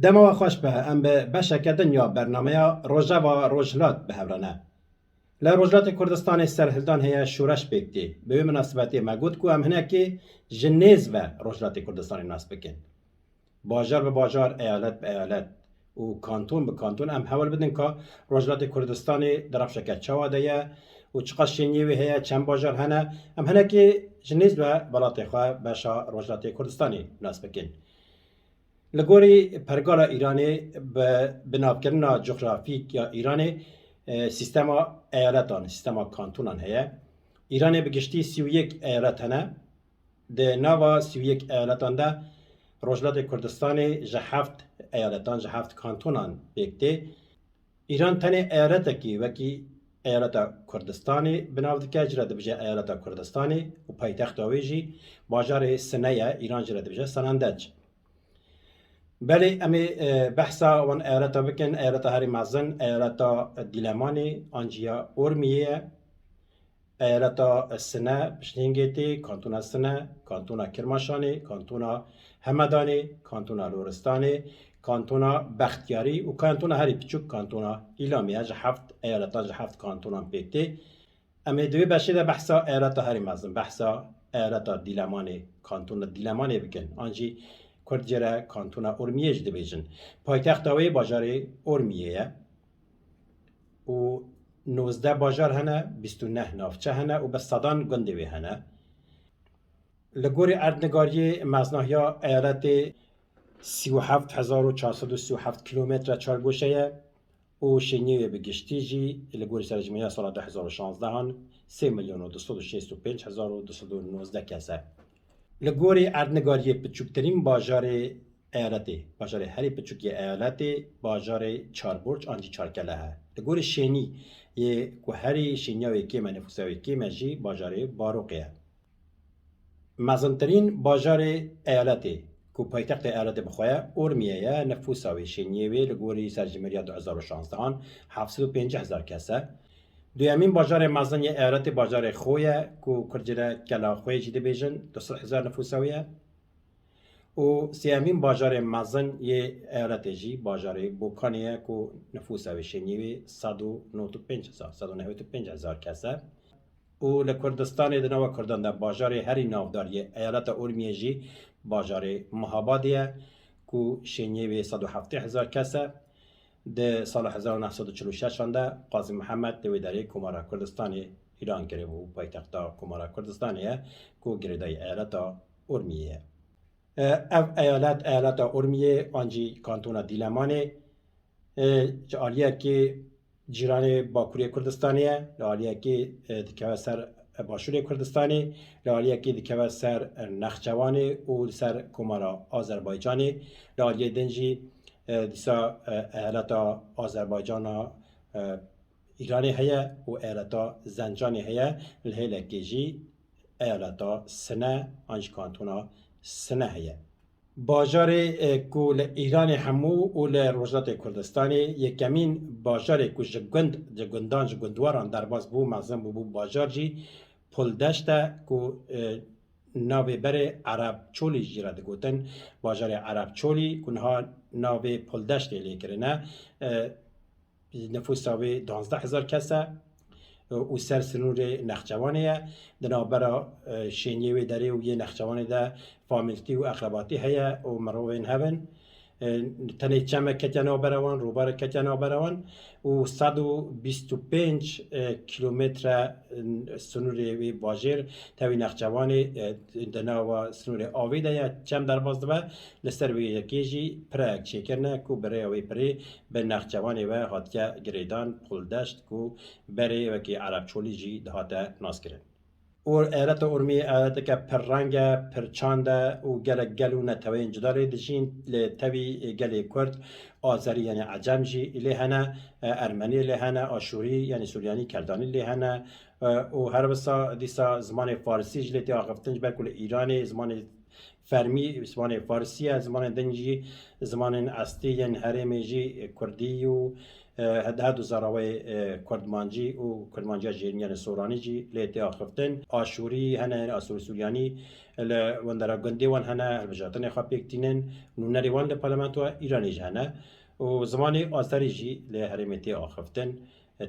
دما خوش به ام به بشک دنیا برنامه روژه و روژلات به هورانه. ل روژلات کردستان سرهلدان هیا شورش بکتی. به مناسبتی مگود کو ام هنه که جنیز و روژلات کردستان ناس بکن. باجار به باجار، ایالت به ایالت و کانتون به کانتون ام حوال بدن که روژلات کردستان درفشک چوا دیا و چقدر شنیوی هیا چند باجار هنه ام هنه که جنیز و بلات خواه بشا روژلات کردستانی ناس بکن. لگوری پرگالا ایرانی به بنابکردن جغرافیک یا ایرانی سیستم ایالتان سیستم کانتونان هیا ایرانی بگشتی 31 ایالت هنه ده نوا 31 ایالتان ده روجلات کردستانی جهفت ایالتان جهفت کانتونان بیکتی ایران تنی ایالت کی وکی ایالت کردستانی بناو دکه جرا دبجه ایالت کردستانی و پایتخت آویجی باجار سنه ایران جرا دبجه سنندج بله امی بحثا وان ایالتا بکن ایالتا هری مازن ایالتا دیلمانی آنجیا اورمیه ایالتا سنه بشنینگیتی کانتونا سنه کانتونا کرماشانی کانتونا همدانی کانتونا لورستانی کانتونا بختیاری و کانتونا هری پچوک کانتونا ایلامیه جهفت ایالتا جهفت کانتونا بیکتی امی دوی بشیده بحثا ایالتا هری مازن بحثا ایالتا دیلمانی کانتونا دیلمانی بکن آنجی کردجره کانتونا اورمیه جده بیجن پایتخت آوی باجار اورمیه و 19 باجار هنه 29 نافچه هنه و به صدان گنده وی هنه لگوری اردنگاری مزناهیا ایالت 37437 کیلومتر چارگوشه و شنیوی بگشتی جی لگوری سرجمیه سال 2016 هن 3,265,219 کسه لگوری اردنگاری پچوکترین باجار ایالتی باجار هری پچوکی ایالتی باجار چاربرج آنجی چارکله ها لگوری شینی یه که هری شینیاوی که من نفوساوی که مجی باجار باروقیه مزنترین باجار ایالتی که پایتخت ایالت بخواه اورمیه نفوساوی شینیوی لگوری سرجمهوری 2016 هن 750,000 کسه دویمین باجار مازن یه ایالت باجار خویه که کرجره کلا خویه جیده بیجن 200,000 نفوساویه و سیامین باجار مازن یه ایالت جی باجار بوکانیه که نفوساوی شنیوی 195,000 کسه و لکردستان دنوا کردن ده باجار هری نافدار یه ایالت اورمیه جی باجار مهابادیه که شنیوی 170,000 کسه ده سال 1946 ده قاضی محمد دویداری کمارا کردستان ایران کرده و پایتخت کمارا کردستانیه که گریده ایالت اورمیه اف ایالت اورمیه آنجی کانتونا دیلمانه جالیه که جیران باکوری کردستانیه لالیه که دکوه سر باشوری کردستانی لالیه که دکوه سر نخجوانی و سر کمارا آذربایجانی لالیه دنجی دیسا ایالت آذربایجان ایرانی هیا و ایالت زنجانی هیا لحیله که جی ایالت سنه آنج کانتونا سنه هیا باجار کول ایران همو و لروجات کردستانی یکمین باجار که جگندان جگندواران در باز بو مزن بو باجار جی پلدشته که ناوی بر عرب چولی جیره دگوتن باجار عرب چولی کنها ناوی پلدشته لیکرنه نفوساوی 12,000 کسه و سر سنور نخجوانیه دنابرا شینیوی داری و یه نخجوانی ده فامیلتی و اقرباتی هیا و مروین هبن تنه چمه کتیانا بروان روبار کتیانا بروان و 125 کیلومتر سنوری وی باجر تاوی نخجوانی دنا و سنوری آوی ده چم در باز ده لسر وی یکیجی پرک چیکرنه کو برای وی پری به نخجوانی و هاتیا گریدان پولدشت کو برای وکی عرب چولی جی دهاته ناس کرن اور ایالت اورمی ایالت که پر رنگ پر چانده و گلو نتوین جداره دجین لتوی گلی کرد آذری یعنی عجم جی لهنه ارمنی لهنه آشوری یعنی سوریانی کردانی لهنه و هر بسا دیسا زمان فارسی جلتی آقفتنج برکل ایرانی زمان فرمی زمان فارسی زمان دنجی زمان اصلی یعنی هرمی جی کردی و هدو زراوی کردمانجی و کردمانجی جیرین یعنی سورانی جی لیتی آخفتن آشوری هنه آسور سوریانی وندرا گندی وان هنه البجاتن خواه پیکتینن نونری وان لپارلمنت و ایرانی جهنه و زمانی آستری جی لی هرمیتی آخفتن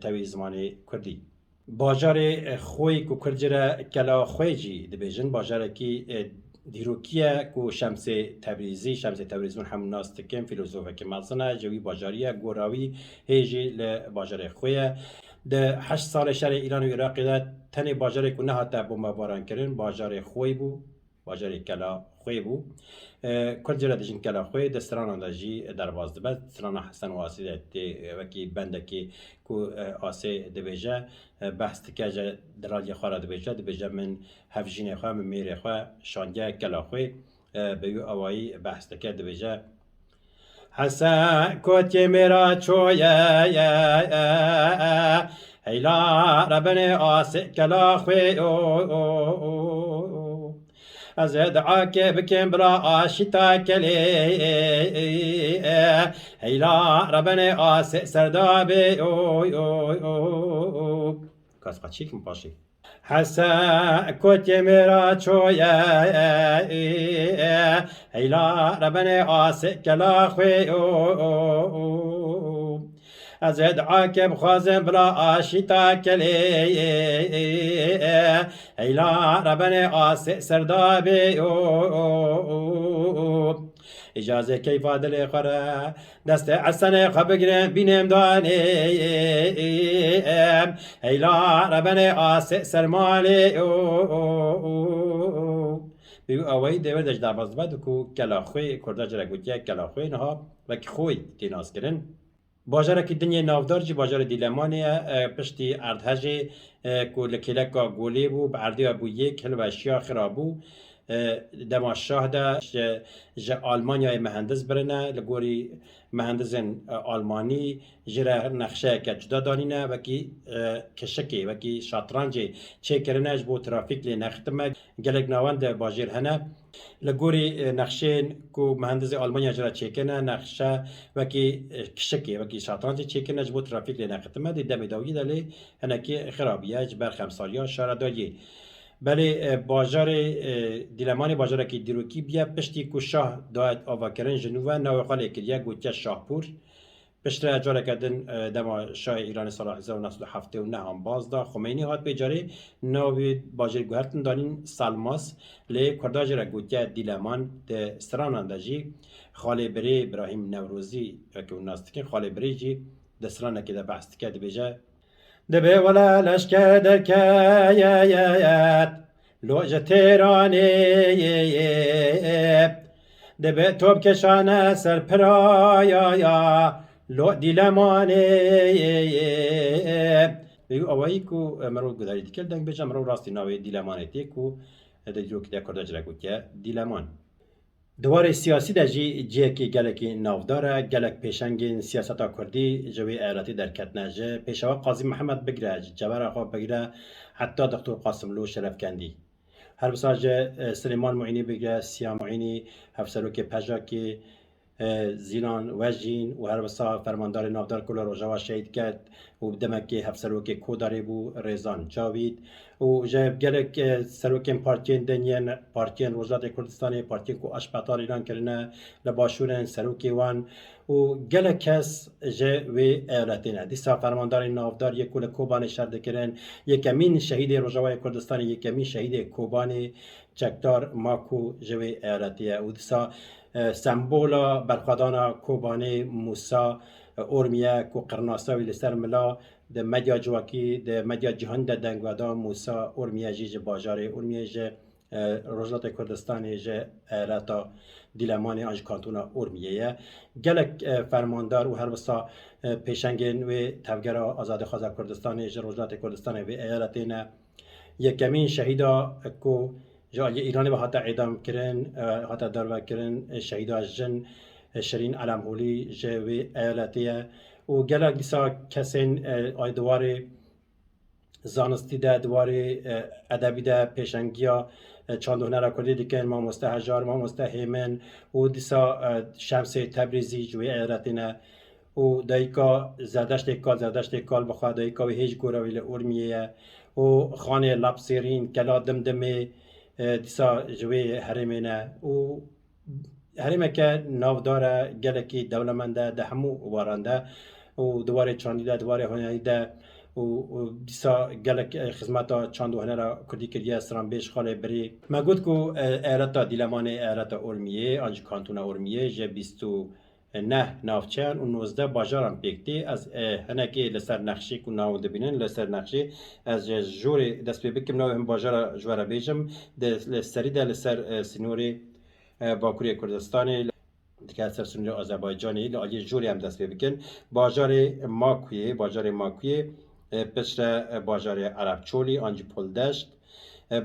تاوی زمانی کردی باجار خوی کو کرجره کلا خوی جی دبیجن باجار کی دیروکیه کو شمس تبریزی من همون ناس تکم فیلوزوفه که مزنه جوی باجاریه گوراوی هیجی لباجار خویه ده 8 سال شهر ایران و عراق ده تنی باجار کو نه حتی بمباران کردن باجار خوی بو باجار کلا خوی بو کرجره دجن کلا خوی دستران انداجی درواز دبد سران حسن واسیده وکی بنده کی کو آسه دبیجه بحث تکه درالی خواه دبیجه من هفجین خواه من میر خواه شانگه کلا خوی بیو اوایی بحث تکه دبیجه حسن کوتی میرا چویه هیلا ربن آسه کلا خوی از دعاك بكم برا آشتا كلي هيلا ربنا آس سردابي كاس قاتشيك مباشي حسا كوتي ميرا چويا هيلا ربنا آس كلا خوي از دعاك بخوازم بلا آشتا كلي هيلا ربنا آس سردابي اجازه كيف دل خرا دست حسن خبگرم بینم دانه هيلا ربنا آس سرمالي بیو اوی دیور دج درواز بد کو کلا خوی کردا جرا گوتیا کلا خوی نها وک خوی تیناس کرن باجاره که دنیا نافدار جی باجاره دیلمانه پشتی اردهجه کو لکلکا گولی بو بعردی ابو یک هل و اشیا خرابو دما شاهده جه آلمانیا مهندس برنه لگوری مهندسن آلمانی جره نقشه که جدا دانینه وکی کشکی وکی شطرنجی چه کرنه بو ترافیک لی نختمه گلک نواند باجر هنه لگوری نقشه کو مهندس آلمانیا جره چه کنه نقشه وکی کشکی وکی شطرنجی چه کنه بو ترافیک لی نختمه دی دمی داوی دلی هنه که خرابیه جبر خمسالیا شاردایی بله باجار دیلمانی باجار که دیروکی بیا پشتی کو شاه داد آوا کرن جنوبه نو خاله کلیه گوتیا شاهپور پشت اجاره کردن دما شاه ایران سال 1979 هم باز دا خمینی هات بیجاره نو باجر گوهرتن دانین سالماس لی کرداج را گوتیا دیلمان ده سران انداجی خاله بری ابراهیم نوروزی که اون ناستکن خاله بری جی ده سران که ده بحث کرد بیجه دبي ولا لشكر دركايات لوجة تيراني دبي توب كشانة سر برايا لو ديلماني بيقو اوائيكو مرو قداري ديكل دنگ بجا مرو راستي ناوي ديلماني تيكو دجو كده كرداج رگوتيا ديلمان دوار سیاسی در جی که گلکی نافداره گلک پیشنگین سیاستا کردی جوی ایراتی در کتنجه پیشوا قاضی محمد بگره جبر خواه بگره حتی دکتر قاسم لو شرف کندی هر بساج سلیمان معینی بگره سیا معینی هفسروک پژاکی زیلان وجین و هر بسا فرماندار نافدار کل روژاوا شهید کرد و بدمکی هفسروک کوداری بو ریزان جاوید و جاب گلک سروکین پارتین دنیان پارتین روزات کردستانی پارتین کو اشپاتار ایران کرنه لباشورن سروکی وان و گلک کس جوی ایالتینه دیسا فرماندار نافدار یک کل کوبان شرد کرن یکمین شهید روزاوای کردستانی یکمین شهید کوبان چکدار ماکو جوی ایالتیه و دیسا سمبولا برخوادانا کوبانی موسا اورمیا کو قرناساوی لسر ملا ده مدیا جواکی ده مدیا جهان ده دنگوادا موسا اورمیا جیج باجاره اورمیا جه روزات کردستان جه ایالتا دیلمانی آنج کانتونا اورمیه گلک فرماندار و هر بسا پیشنگین و تفگرا آزاد خوازا کردستان جه روزات کردستان و ایالتین یکمین شهیدا کو جای ایرانی به حتی اعدام کرن حتی دارو کرن شهیدا جن شرین علمهولی جوی ایالتیه و گلک دیسا کسین دوار زانستی ده دوار ادبی ده پیشنگیا چند هنر کردی دیکن ماموسته هجار ماموسته هیمن و دیسا شمس تبریزی جوی ایرتینه و دایکا زردشت کال بخواد دایکا و هیچ گوراویل ارمیه و خانه لبسیرین کلا دمدمه دیسا جوی هرمینه و هرمه که نافداره گلکی دولمنده ده همو وارنده و دواره چاندیده دواره هنیده و دیسا گلک خدمتا چند و هنر کردی کردیه سران بیش خاله بری ما گفت که ایرتا دیلمان ایرتا ارمیه آنج کانتون ارمیه جه بیستو نه نافچن و 19 باجارم پیکتی از هنکی لسر نقشی که ناو دبینن لسر نقشی از جوری دست پی بکم ناو هم باجار جوارا بیجم لسری ده لسر سنوری باکوری کردستانی دیگه سر سنوری آذربایجانی لالی جوری هم دست پی بکن باجار ماکویه پشت باجار عرب چولی آنجی پلدشت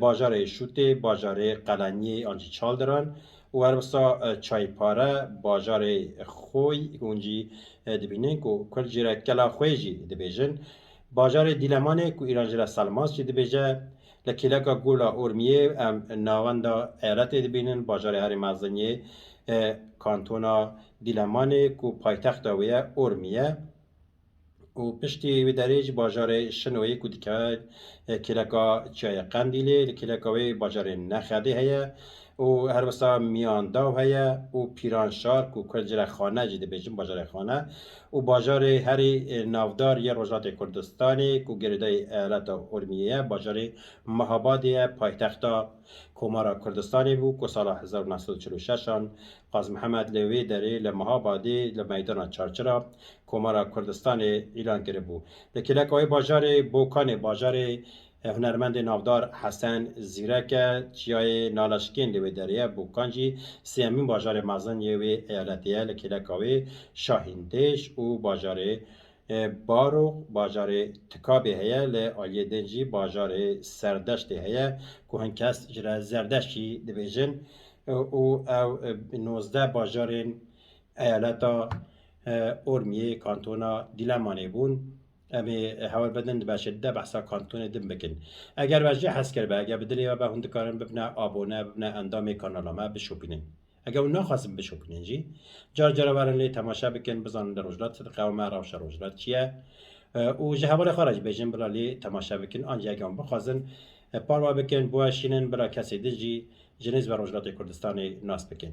باجار شوته باجار قلنی آنجی چالدران و اربسا چایپاره باجار خوی اونجی دبینن که کل جیره کلا خویجی دبیجن باجار دیلمانه که ایران جیره سلماس جی دبیجه لکیلکا گولا ارمیه ناوندا ایرت دبینن باجار هری مازنیه کانتونا دیلمانه که پایتخت ویه ارمیه و پشتی وی دریج باجار شنوی که دیگه کلکا چای قندیلی کلکاوی باجار نخده هیا و هر وسا میان داو هیا و پیرانشار که کل جره خانه جده بیجم باجار خانه و باجار هری نافدار یه روزات کردستانی که گرده ایالت ارمیه باجار مهابادی پایتختا کومارا کردستانی بود که سال 1946 قاسم محمد لوی دری لمهابادی لمیدان چارچرا کومارا کردستان اعلان کرده بود. لکلکای باجار بوکان باجار هنرمند نافدار حسن زیرک چیای نالشکین لوی دریه بوکانجی سیمین باجار مازن یوی ایالتیه لکلکاوی شاهیندش و باجار بارو باجار تکابی هیا لآلیه دنجی باجار سردشت هیا که هنکس جرا زردشتی دبیجن و 19 باجار ایالتا ارمیه کانتونا دیلمانه بون امی هول بدن باشه ده بحثا کانتون دم بکن اگر وجه حس کرده اگر بدلی و به هند کارن ببنا آبونه ببنا اندام کانالامه بشوپینن اگر اون نخواستم بشوپینن جی جار ورن لی تماشا بکن بزن در رجلات صدقه و معراوش رجلات چیه و جهوار خارج بیجن بلا لی تماشا بکن آنجا اگر بخوازن پاروا بکن بوشینن بلا کسی دجی جنیز و رجلات کردستان ناس بکن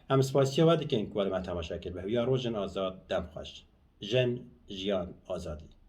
هم سپاسی و دیگه این کار ما تماشا کرد به یا روزن آزاد دم خوش جن جیان آزادی